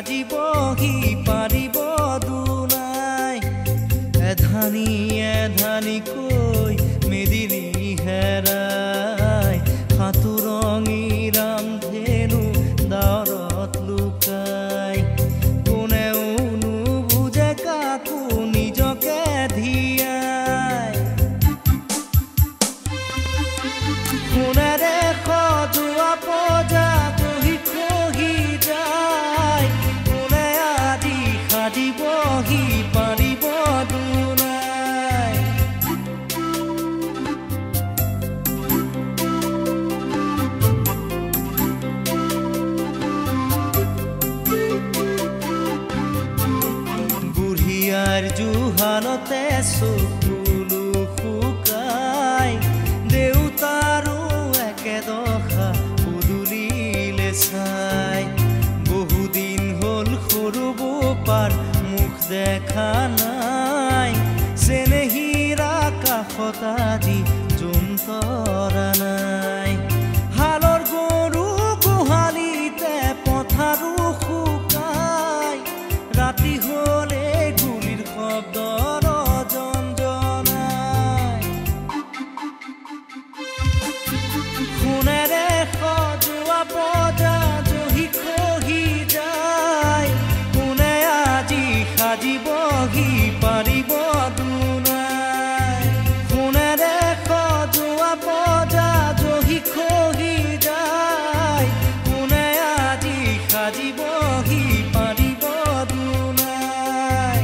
সাজিবহি পাৰিব দুনাই এধানি এধানিকৈ মেদিনী হেৰাই সাঁতুৰঙি ৰামধেনু দাঁৰত লুকাই কোনেও নুবুজে কাকো নিজকে ধিয়াই সোণেৰে সজোৱা পজা কহি কহি যায় কোনে আজি সাজিবহি পাৰিব দুনাই বুঢ়িয়াৰ জুহালতে চকুলো শুকাই দেউতাৰো একেদশা পদূলিলে চাই বহুদিন হ'ল সৰু বোপাৰ মুখ দেখা নাই চেনেহীৰা কাষত আজি জোনতৰা নাই হালৰ গৰু গোহালিতে পথাৰো শুকাই ৰাতি হ'লে গুলিৰ শব্দৰ জঞ্জনাই সোণেৰে সজোৱা পজা জহি খহি যায় কোনে আজি সাজিবহি পাৰিব দুনাই সোণেৰে সজোৱা পজা জহি খহি যায় কোনে আজি সাজিবহি পাৰিব দুনাই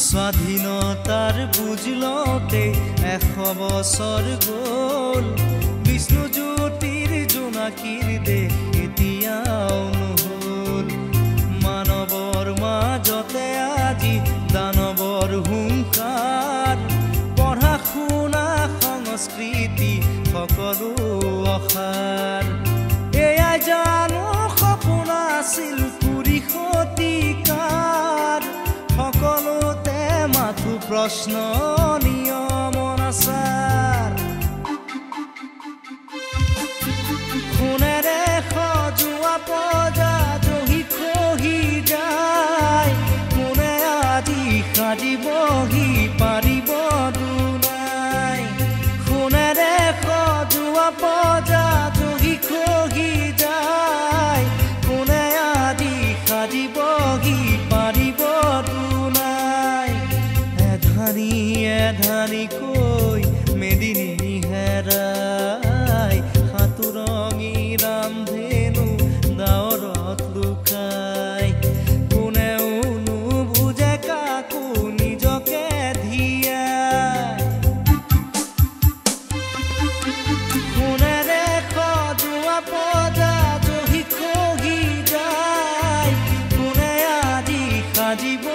স্বাধীনতাৰ বুজ লওঁতে 100 বছৰ গ'ল বিষ্ণুজ্যোতিৰ জোনাকীৰ দেশ এতিয়াও নহ'ল মানৱৰ মাজতে আজি দানৱৰ হুংকাৰ পঢ়া শুনা সংস্কৃতি সকলো অসাৰ এয়াই জানো সপোন আছিল পুৰি শতিকাৰ সকলোতে মাথো প্ৰশ্ন নিয়ম অনাচাৰ সোণেৰে সজোৱা পজা জহি খহি যায় কোনে আজি সাজিবহি পাৰিব দুনাই সোণেৰে সজোৱা পজা জহি খহি যায় কোনে আজি সাজিবহি পাৰিব দুনাই এধানি এধানিকৈ মেদিনী হেৰাই সাঁতুৰঙি ৰামধেনু দাঁৰত লুকাই কোনেও নুবুজে কাকো নিজকে ধিয়াই সোণেৰে সজোৱা পজা জহি খহি যায় কোনে আজি সাজিব